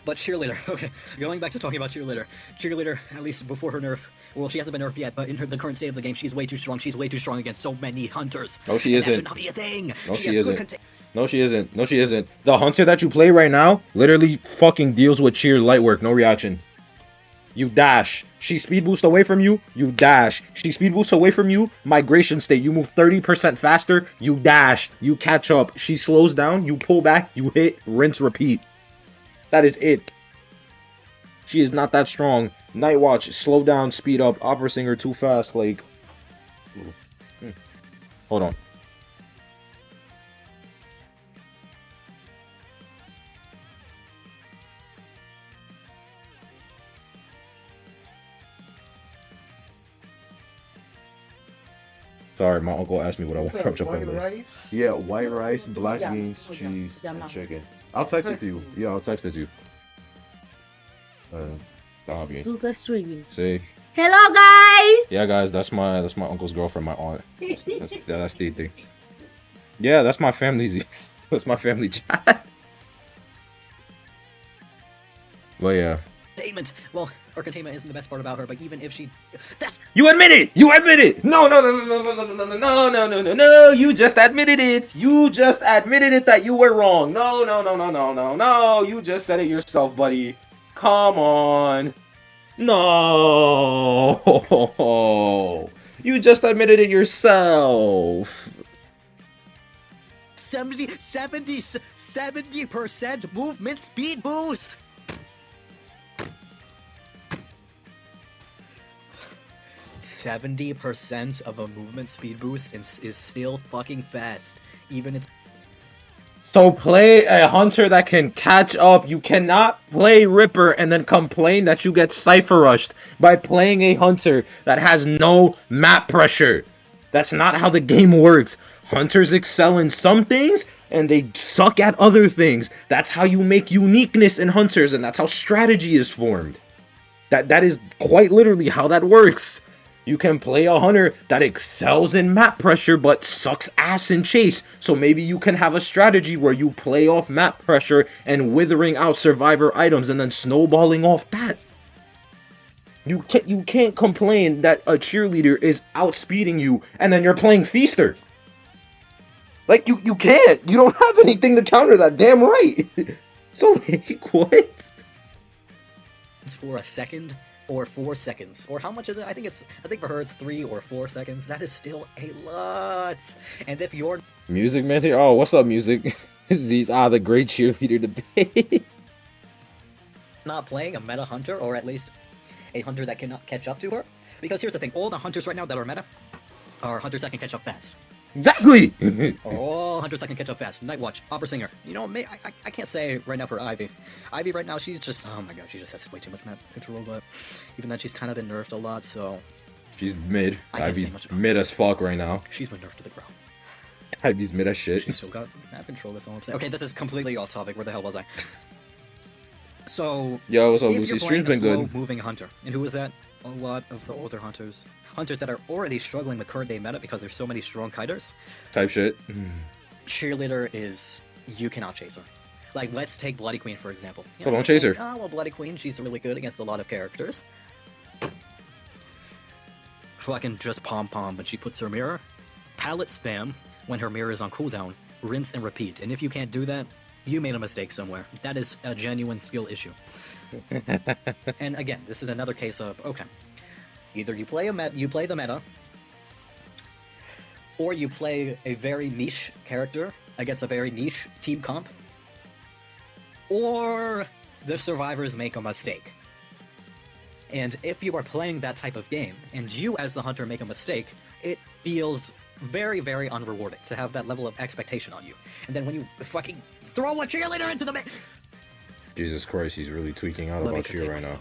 But Cheerleader, okay, going back to talking about Cheerleader. Cheerleader, at least before her nerf, well, she hasn't been nerfed yet, but in the current state of the game, she's way too strong. She's way too strong against so many hunters. No, she isn't. That should not be a thing. No, she isn't. No, she isn't. No, she isn't. The hunter that you play right now literally fucking deals with cheer light work, no reaction. you dash. She speed boost away from you, you dash. She speed boost away from you, migration state, you move 30% faster, you dash. You catch up. She slows down, you pull back, you hit, rinse, repeat. That is it. She is not that strong. Night Watch, slow down, speed up. Opera Singer, too fast. Like, hold on. Sorry, my uncle asked me what I want from Chipotle. Yeah, white rice, black beans, cheese, and chicken. I'll text it to you. Yeah, I'll text it to you. See? Hello, guys. Yeah, guys, that's my uncle's girlfriend, my aunt. That's the thing. Yeah, that's my family. Zeus. That's my family chat. But yeah. Containment. Well, her containment isn't the best part about her, but even if she, that's. You admit it. You admit it. No. You just admitted it. You just admitted it that you were wrong. No. You just said it yourself, buddy. Come on. No. You just admitted it yourself. 70% movement speed boost. 70% of a movement speed boost is still fucking fast. Even it's. So play a hunter that can catch up. You cannot play Ripper and then complain that you get Cipher rushed by playing a hunter that has no map pressure. That's not how the game works. Hunters excel in some things and they suck at other things. That's how you make uniqueness in hunters, and that's how strategy is formed. That is quite literally how that works. You can play a hunter that excels in map pressure but sucks ass in chase. So maybe you can have a strategy where you play off map pressure and withering out survivor items and then snowballing off that. You can't complain that a cheerleader is outspeeding you and then you're playing Feaster. Like, you can't. You don't have anything to counter that. Damn right. So, like, what? For a second or 4 seconds, or how much is it? I think for her it's 3 or 4 seconds. That is still a lot. And if you're music message, oh, what's up, music? These are the great cheerleader debate. Not playing a meta hunter, or at least a hunter that cannot catch up to her, because here's the thing: all the hunters right now that are meta are hunters that can catch up fast. Exactly. Or all hunters that can catch up fast. Night Watch, Opera Singer. You know, I can't say right now for Ivy. Ivy right now, she's just, oh my god, she just has way too much map control, but even then she's kind of been nerfed a lot, so. She's mid. Ivy's mid as fuck right now. She's been nerfed to the ground. Ivy's mid as shit. She's still got map control, that's all I'm saying. Okay, this is completely off topic. Where the hell was I? So, yo, what's up, if Lucy? you're playing Stream's a been good. slow-moving hunter, and who is that? A lot of the older hunters that are already struggling with current day meta because there's so many strong kiters. Type shit. Cheerleader is, you cannot chase her. Like, let's take Bloody Queen for example. So don't chase her. Oh, well, Bloody Queen, she's really good against a lot of characters. Fucking just pom-pom when she puts her mirror. Palette spam when her mirror is on cooldown. Rinse and repeat. And if you can't do that, you made a mistake somewhere. That is a genuine skill issue. And again, this is another case of, okay, either you play the meta, or you play a very niche character against a very niche team comp, or the survivors make a mistake. And if you are playing that type of game, and you as the hunter make a mistake, it feels very, very unrewarding to have that level of expectation on you. And then when you fucking throw a cheerleader into the mix. Jesus Christ, he's really tweaking out about you right now.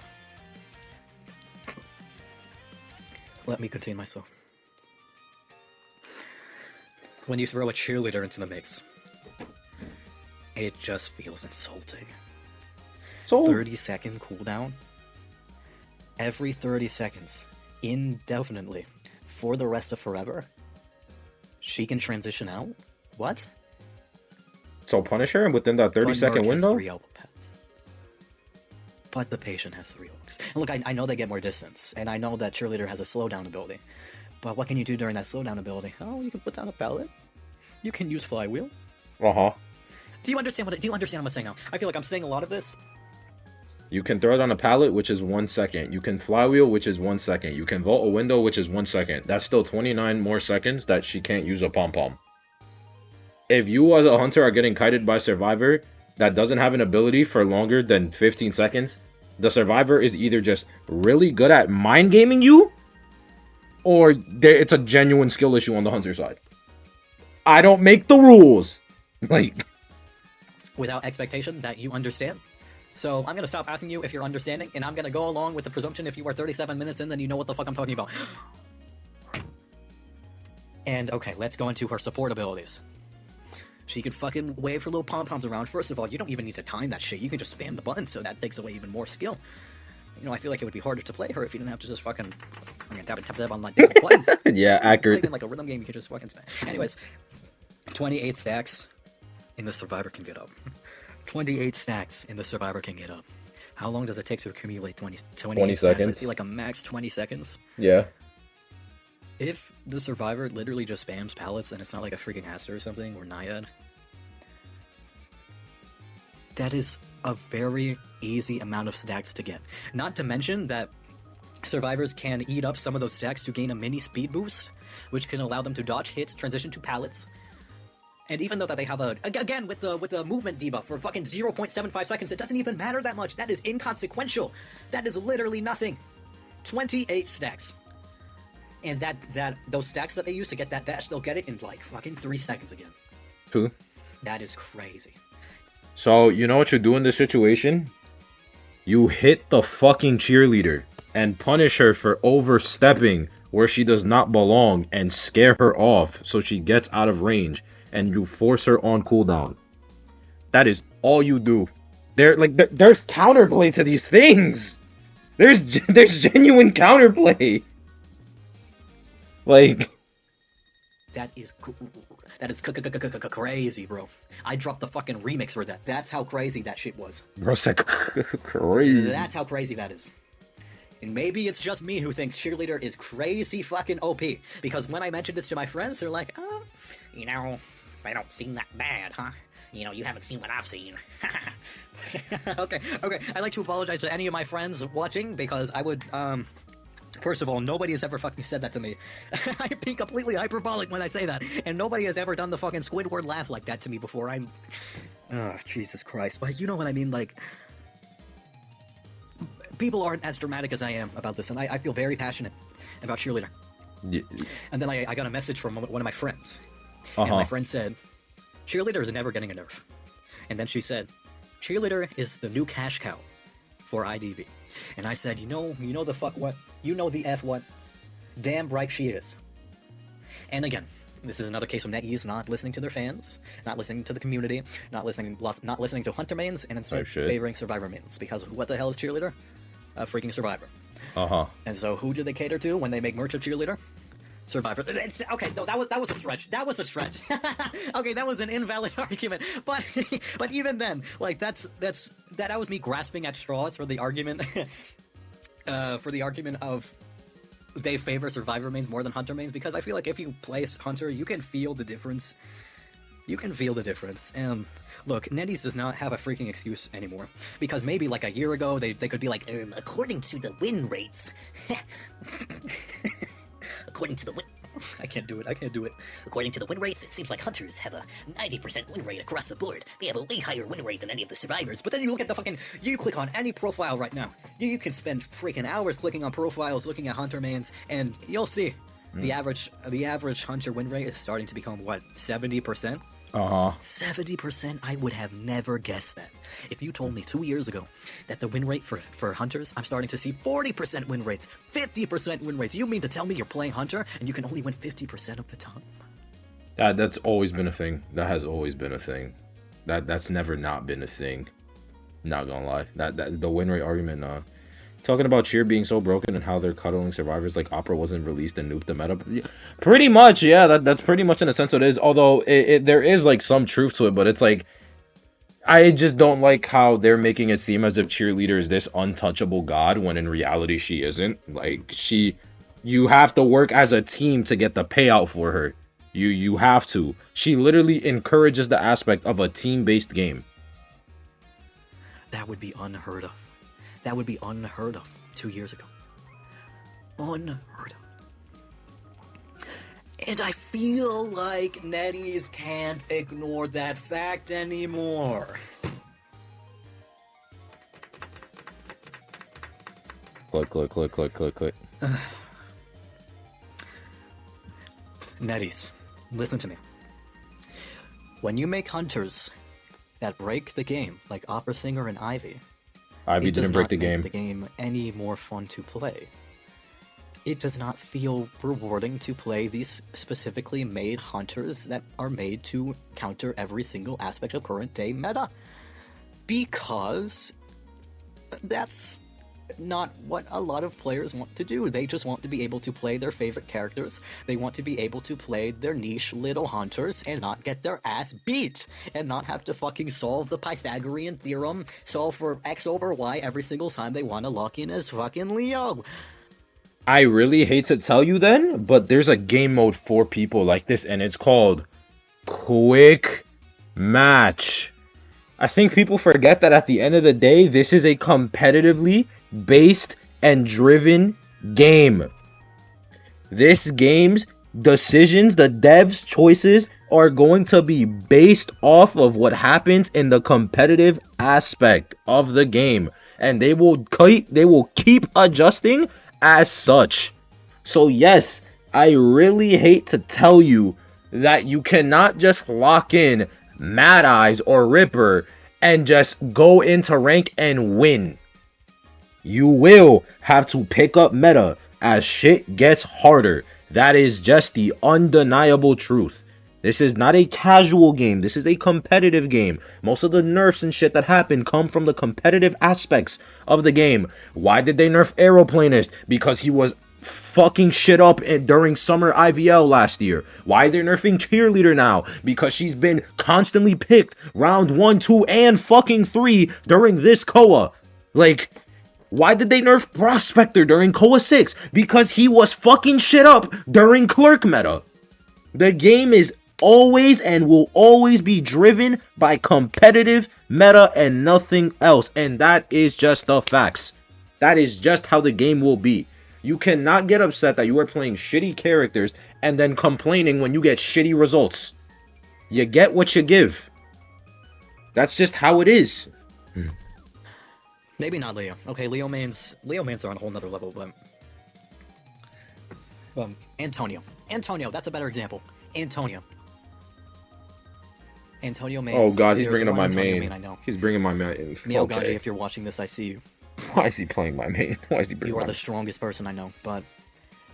Let me contain myself. When you throw a cheerleader into the mix, it just feels insulting. So 30-second cooldown. Every 30 seconds, indefinitely, for the rest of forever. She can transition out? What? So punish her within that 30-second window? 3 elbow pads. But the patient has 3 hooks. And look, I know they get more distance, and I know that Cheerleader has a slowdown ability. But what can you do during that slowdown ability? Oh, you can put down a pallet. You can use flywheel. Uh-huh. Do you understand what I'm saying now? I feel like I'm saying a lot of this. You can throw it on a pallet, which is 1 second. You can flywheel, which is 1 second. You can vault a window, which is 1 second. That's still 29 more seconds that she can't use a pom-pom. If you as a hunter are getting kited by survivor that doesn't have an ability for longer than 15 seconds, the survivor is either just really good at mind gaming you, or it's a genuine skill issue on the hunter side. I don't make the rules. Like, without expectation that you understand. So I'm gonna stop asking you if you're understanding, and I'm gonna go along with the presumption if you are 37 minutes in, then you know what the fuck I'm talking about. And okay, let's go into her support abilities. She could fucking wave her little pom-poms around. First of all, you don't even need to time that shit. You can just spam the button, so that takes away even more skill. You know, I feel like it would be harder to play her if you didn't have to just fucking tap on like button. Yeah, accurate. It's not even like a rhythm game. You can just fucking spam. Anyways, 28 stacks in the survivor can get up. 28 stacks in the survivor can get up. How long does it take to accumulate 28 seconds? Stacks? I see like a max 20 seconds. Yeah. If the survivor literally just spams pallets and it's not like a freaking Aster or something, or Naiad, that is a very easy amount of stacks to get. Not to mention that survivors can eat up some of those stacks to gain a mini speed boost, which can allow them to dodge hits, transition to pallets. And even though that they have again with the movement debuff for fucking 0.75 seconds, it doesn't even matter that much. That is inconsequential. That is literally nothing. 28 stacks. And those stacks that they use to get that dash, they'll get it in like fucking 3 seconds again. True. That is crazy. So, you know what you do in this situation? You hit the fucking cheerleader and punish her for overstepping where she does not belong and scare her off so she gets out of range, and you force her on cooldown. That is all you do. There's counterplay to these things. There's genuine counterplay. Like, that is crazy, bro. I dropped the fucking remix for that. That's how crazy that shit was. Bro, it's like crazy. That's how crazy that is. And maybe it's just me who thinks Cheerleader is crazy fucking OP. Because when I mentioned this to my friends, they're like, oh, you know, they don't seem that bad, huh? You know, you haven't seen what I've seen. Okay. I'd like to apologize to any of my friends watching, because I would, first of all, nobody has ever fucking said that to me. I'm being completely hyperbolic when I say that. And nobody has ever done the fucking Squidward laugh like that to me before. Oh, Jesus Christ. But you know what I mean, like, people aren't as dramatic as I am about this, and I feel very passionate about Cheerleader. Yeah. And then I got a message from one of my friends. And my friend said, Cheerleader is never getting a nerf. And then she said, Cheerleader is the new cash cow for IDV. And I said, you know the fuck what? You know the F what? Damn right she is. And again, this is another case of netease not listening to their fans, not listening to the community, not listening to hunter mains, and instead favoring survivor mains. Because what the hell is Cheerleader? A freaking survivor. And so who do they cater to when they make merch of Cheerleader? Survivor. Okay, no, that was a stretch. That was a stretch. Okay, that was an invalid argument. But even then, like that was me grasping at straws for the argument. For the argument of they favor survivor mains more than hunter mains, because I feel like if you play hunter, you can feel the difference. You can feel the difference. And look, netease does not have a freaking excuse anymore. Because maybe like a year ago, they could be like, according to the win rates. According to the win... I can't do it. According to the win rates, it seems like hunters have a 90% win rate across the board. They have a way higher win rate than any of the survivors. But then you look at the fucking... You click on any profile right now. You can spend freaking hours clicking on profiles, looking at hunter mains, and you'll see the average hunter win rate is starting to become, what, 70%? 70%? I would have never guessed that. If you told me 2 years ago that the win rate for hunters, I'm starting to see 40% win rates, 50% win rates. You mean to tell me you're playing hunter and you can only win 50% of the time? That's always been a thing. That has always been a thing. That's never not been a thing. Not gonna lie. That the win rate argument, talking about Cheer being so broken and how they're cuddling survivors like Opera wasn't released and nuked the meta. Pretty much, yeah, that's pretty much in a sense what it is. Although there is like some truth to it, but it's like, I just don't like how they're making it seem as if Cheerleader is this untouchable god when in reality she isn't. Like, you have to work as a team to get the payout for her. You have to. She literally encourages the aspect of a team-based game. That would be unheard of. That would be unheard of 2 years ago. Unheard of. And I feel like netease can't ignore that fact anymore. Click. netease, listen to me. When you make hunters that break the game, like Opera Singer and Ivy, Ivy didn't break the game. It does not make the game any more fun to play. It does not feel rewarding to play these specifically made hunters that are made to counter every single aspect of current day meta. Because that's not what a lot of players want to do. They just want to be able to play their favorite characters. They want to be able to play their niche little hunters and not get their ass beat. And not have to fucking solve the Pythagorean theorem, solve for X over Y every single time they want to lock in as fucking Leo. I really hate to tell you then, but there's a game mode for people like this, and it's called Quick Match. I think people forget that at the end of the day, this is a competitively based and driven game. This game's decisions, the devs' choices, are going to be based off of what happens in the competitive aspect of the game, and they will keep adjusting as such. So yes, I really hate to tell you that you cannot just lock in Mad Eyes or Ripper and just go into rank and win. You will have to pick up meta as shit gets harder. That is just the undeniable truth. This is not a casual game. This is a competitive game. Most of the nerfs and shit that happen come from the competitive aspects of the game. Why did they nerf Aeroplanist? Because he was fucking shit up during summer IVL last year. Why are they nerfing Cheerleader now? Because she's been constantly picked round 1, 2, and fucking 3 during this Koa. Like, why did they nerf Prospector during Koa 6? Because he was fucking shit up during Clerk meta. The game is always and will always be driven by competitive meta and nothing else. And that is just the facts. That is just how the game will be. You cannot get upset that you are playing shitty characters and then complaining when you get shitty results. You get what you give. That's just how it is. Maybe not Leo. Okay, Leo mains are on a whole nother level, but Antonio, that's a better example. Antonio mains. Oh god, he's bringing up my Antonio main. I know. He's bringing my main. Neo Gaji, if you're watching this, I see you. Why is he playing my main? Why is he bringing You are my the strongest person I know, but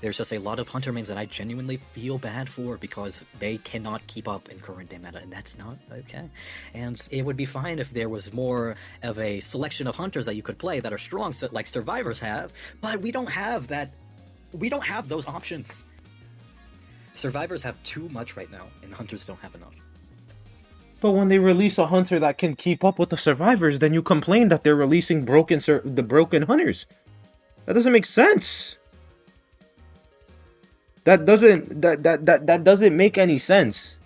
there's just a lot of hunter mains that I genuinely feel bad for because they cannot keep up in current day meta, and that's not okay. And it would be fine if there was more of a selection of hunters that you could play that are strong, like survivors have, but we don't have that. We don't have those options. Survivors have too much right now, and hunters don't have enough. But when they release a hunter that can keep up with the survivors, then you complain that they're releasing the broken hunters. That doesn't make sense. That doesn't make any sense.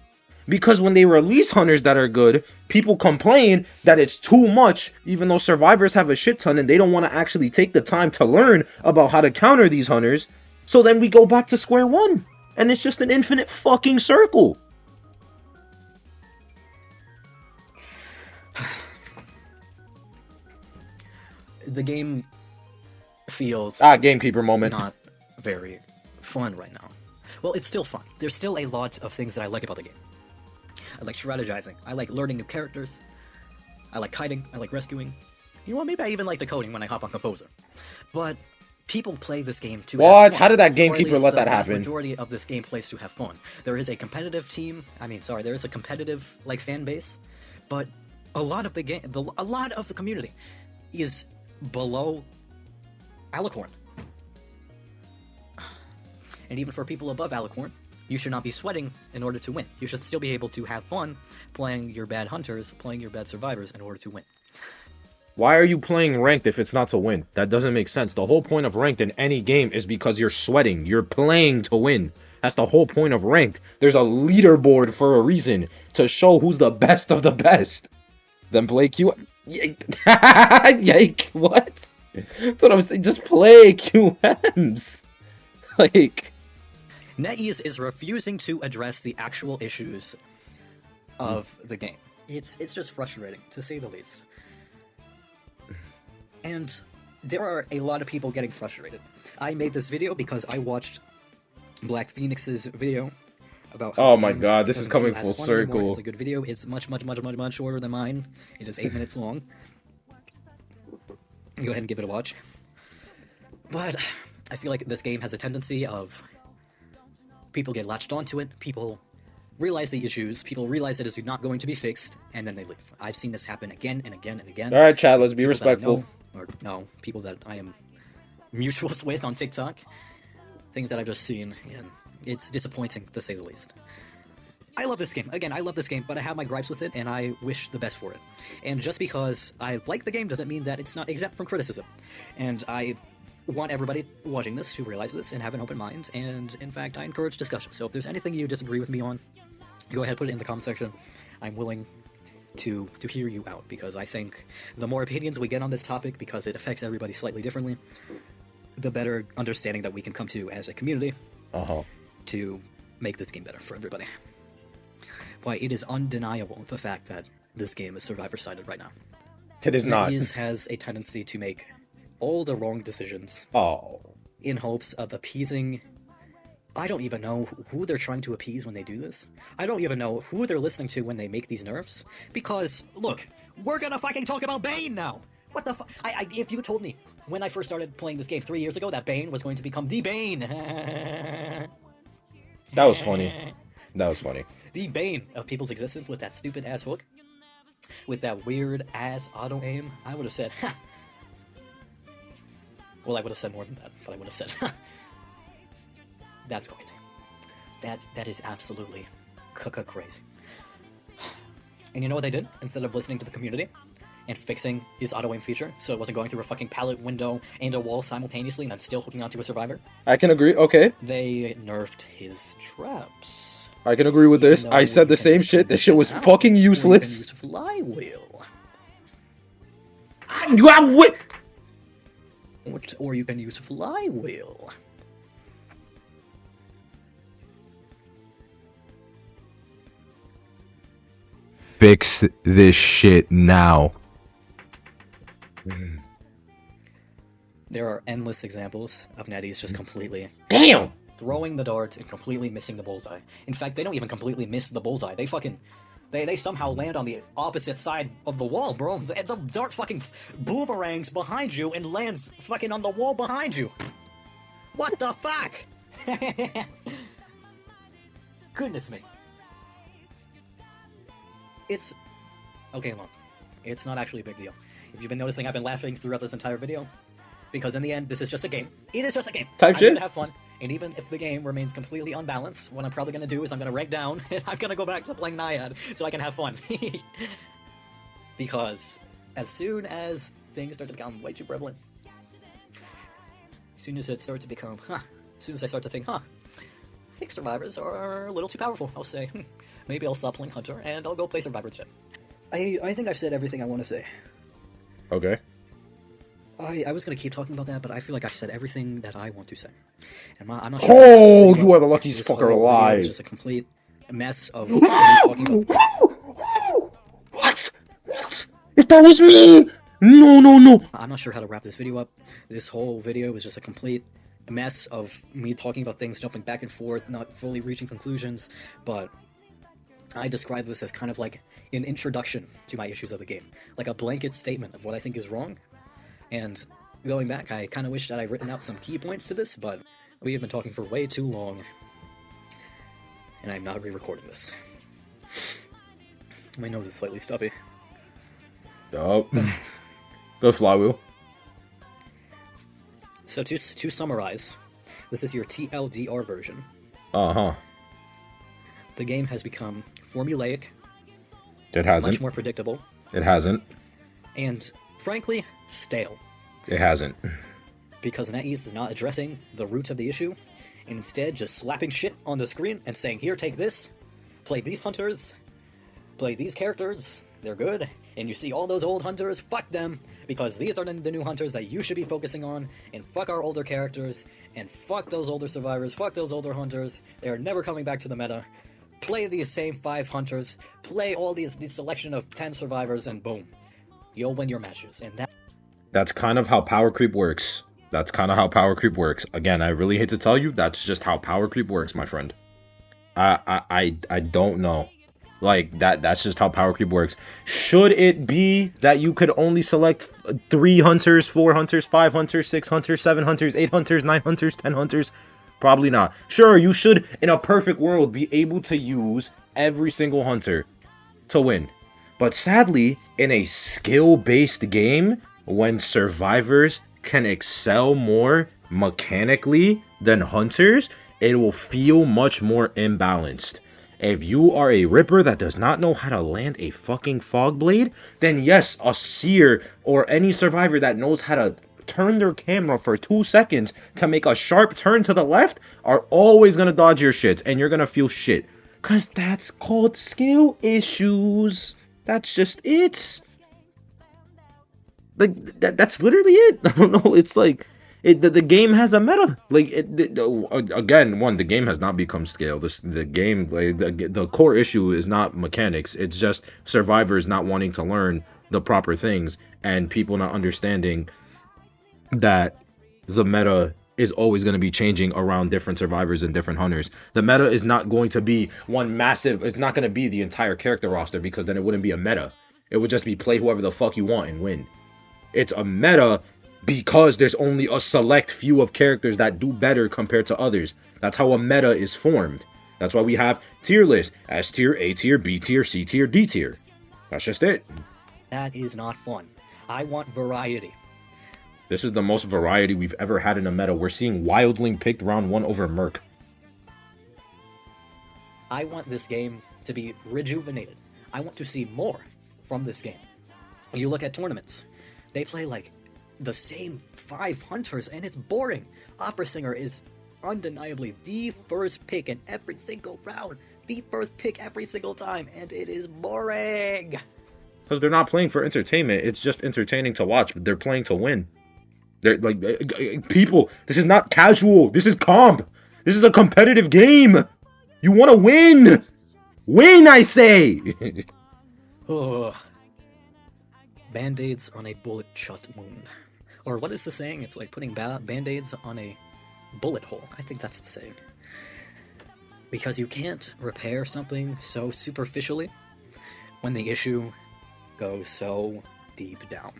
Because when they release hunters that are good, people complain that it's too much, even though survivors have a shit ton and they don't want to actually take the time to learn about how to counter these hunters. So then we go back to square one. And it's just an infinite fucking circle. The game feels gamekeeper moment. Not very fun right now. Well, it's still fun. There's still a lot of things that I like about the game. I like strategizing. I like learning new characters. I like kiting. I like rescuing. You know what? Maybe I even like decoding when I hop on Composer. But people play this game to have fun. How did that gamekeeper let that happen? The majority of this game plays to have fun. There is a competitive team. There is a competitive fan base, but a lot of the game, a lot of the community, is below Alicorn. And even for people above Alicorn, you should not be sweating in order to win. You should still be able to have fun playing your bad hunters, playing your bad survivors in order to win. Why are you playing ranked if it's not to win? That doesn't make sense. The whole point of ranked in any game is because you're sweating. You're playing to win. That's the whole point of ranked. There's a leaderboard for a reason, to show who's the best of the best. Then play Q... Yike, what? That's what I'm saying. Just play QMs. Like, NetEase is refusing to address the actual issues of the game. It's just frustrating, to say the least. And there are a lot of people getting frustrated. I made this video because I watched Black Phoenix's video about how oh my god, this is coming full circle. It's a good video. It's much shorter than mine. It is 8 minutes long. Go ahead and give it a watch. But I feel like this game has a tendency of people get latched onto it, people realize the issues, people realize it is not going to be fixed, and then they leave. I've seen this happen again and again and again. Alright, Chad, let's be respectful. People that I am mutuals with on TikTok. Things that I've just seen, and it's disappointing, to say the least. I love this game. Again, I love this game, but I have my gripes with it, and I wish the best for it. And just because I like the game doesn't mean that it's not exempt from criticism. And I want everybody watching this to realize this and have an open mind, and in fact, I encourage discussion. So if there's anything you disagree with me on, go ahead, put it in the comment section. I'm willing to hear you out, because I think the more opinions we get on this topic, because it affects everybody slightly differently, the better understanding that we can come to as a community to make this game better for everybody. Why, it is undeniable the fact that this game is survivor-sided right now. It is not. NetEase has a tendency to make all the wrong decisions in hopes of appeasing. I don't even know who they're trying to appease when they do this. I don't even know who they're listening to when they make these nerfs. Because, look, we're gonna fucking talk about Bane now! What the fuck? If you told me when I first started playing this game 3 years ago that Bane was going to become the Bane. That was funny. That was funny. The bane of people's existence with that stupid ass hook, with that weird ass auto aim, I would have said, ha. Well, I would have said more than that, but I would have said, ha. That's crazy. That is absolutely crazy. And you know what they did? Instead of listening to the community and fixing his auto aim feature, so it wasn't going through a fucking pallet window and a wall simultaneously and then still hooking onto a survivor. I can agree. Okay. They nerfed his traps. I can agree with this. I said the same shit. This shit was fucking useless. Flywheel. You have what? Or you can use flywheel. Fix this shit now. There are endless examples of NetEase just completely throwing the dart and completely missing the bullseye. In fact, they don't even completely miss the bullseye. They somehow land on the opposite side of the wall, bro. The dart fucking boomerangs behind you and lands fucking on the wall behind you. What the fuck? Goodness me. Okay, look. It's not actually a big deal. If you've been noticing, I've been laughing throughout this entire video. Because in the end, this is just a game. It is just a game. I'm gonna have fun. And even if the game remains completely unbalanced, what I'm probably gonna do is I'm gonna rank down, and I'm gonna go back to playing Naiad, so I can have fun. Because as soon as things start to become way too prevalent, as soon as it starts to become, as soon as I start to think, I think survivors are a little too powerful, I'll say, maybe I'll stop playing Hunter, and I'll go play Survivor instead. I think I've said everything I want to say. Okay. I was going to keep talking about that, but I feel like I've said everything that I want to say. And I'm not sure. Oh, you are the luckiest fucker alive. It's just a complete mess of talking about. What? If that was me! No. I'm not sure how to wrap this video up. This whole video is just a complete mess of me talking about things, jumping back and forth, not fully reaching conclusions, but I describe this as kind of like an introduction to my issues of the game. Like a blanket statement of what I think is wrong. And going back, I kind of wish that I'd written out some key points to this, but we have been talking for way too long. And I'm not re-recording this. My nose is slightly stuffy. Yup. Go flywheel. So to summarize, this is your TLDR version. Uh-huh. The game has become formulaic. It hasn't. Much more predictable. It hasn't. And, frankly, stale. It hasn't. Because NetEase is not addressing the root of the issue, and instead just slapping shit on the screen and saying, here, take this, play these hunters, play these characters, they're good, And you see all those old hunters, fuck them, because these are the new hunters that you should be focusing on, and fuck our older characters, and fuck those older survivors, fuck those older hunters. They're never coming back to the meta. Play these same 5 hunters, play all these selection of 10 survivors, and boom, you'll win your matches. And that's kind of how power creep works. That's kind of how power creep works. Again, I really hate to tell you, that's just how power creep works, my friend. I don't know. Like, that's just how power creep works. Should it be that you could only select 3 hunters, 4 hunters, 5 hunters, 6 hunters, 7 hunters, 8 hunters, 9 hunters, 10 hunters? Probably not. Sure, you should, in a perfect world, be able to use every single hunter to win. But sadly, in a skill-based game, when survivors can excel more mechanically than hunters, it will feel much more imbalanced. If you are a ripper that does not know how to land a fucking fog blade, then yes, a seer or any survivor that knows how to turn their camera for 2 seconds to make a sharp turn to the left are always gonna dodge your shit, and you're gonna feel shit. Cause that's called skill issues. That's just it. Like, that's literally it. I don't know. It's like, the game has a meta. Like, again, the game has not become scale. The game, like, the core issue is not mechanics. It's just survivors not wanting to learn the proper things and people not understanding that the meta is always going to be changing around different survivors and different hunters. The meta is not going to be one massive, it's not going to be the entire character roster, because then it wouldn't be a meta. It would just be play whoever the fuck you want and win. It's a meta because there's only a select few of characters that do better compared to others. That's how a meta is formed. That's why we have tier lists: S tier, A tier, B tier, C tier, D tier. That's just it. that is not fun. I want variety. This is the most variety we've ever had in a meta. We're seeing Wildling picked round 1 over Merc. I want this game to be rejuvenated. I want to see more from this game. You look at tournaments. They play like the same 5 hunters and it's boring. Opera Singer is undeniably the first pick in every single round. The first pick every single time, and it is boring. Because they're not playing for entertainment. It's just entertaining to watch, but they're playing to win. They're like, people, this is not casual. This is comp. This is a competitive game. You want to win. Win, I say. Band-aids on a bullet-shot wound. Or what is the saying? It's like putting band-aids on a bullet hole. I think that's the saying. Because you can't repair something so superficially when the issue goes so deep down.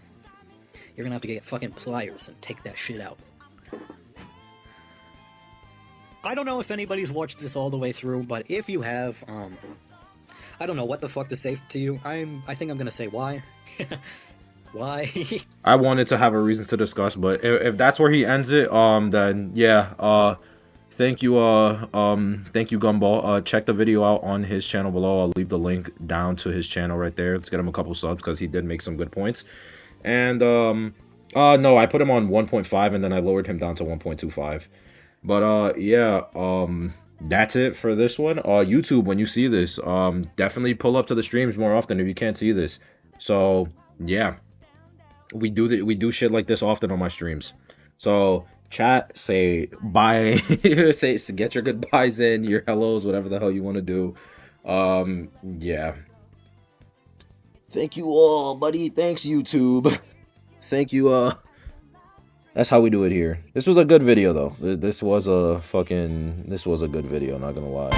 You're gonna have to get fucking pliers and take that shit out. I don't know if anybody's watched this all the way through, but if you have, I don't know what the fuck to say to you. I think I'm gonna say why. Why? I wanted to have a reason to discuss, but if that's where he ends it, then yeah, thank you, Gumball. Check the video out on his channel below. I'll leave the link down to his channel right there. Let's get him a couple subs because he did make some good points. And no, I put him on 1.5 and then I lowered him down to 1.25. But yeah, that's it for this one. YouTube, when you see this, definitely pull up to the streams more often if you can't see this. So yeah, we do shit like this often on my streams. So chat, say bye, say get your goodbyes in, your hellos, whatever the hell you want to do. Yeah. Thank you all, buddy. Thanks, YouTube. Thank you. That's how we do it here. This was a good video, though. This was a good video, not gonna lie.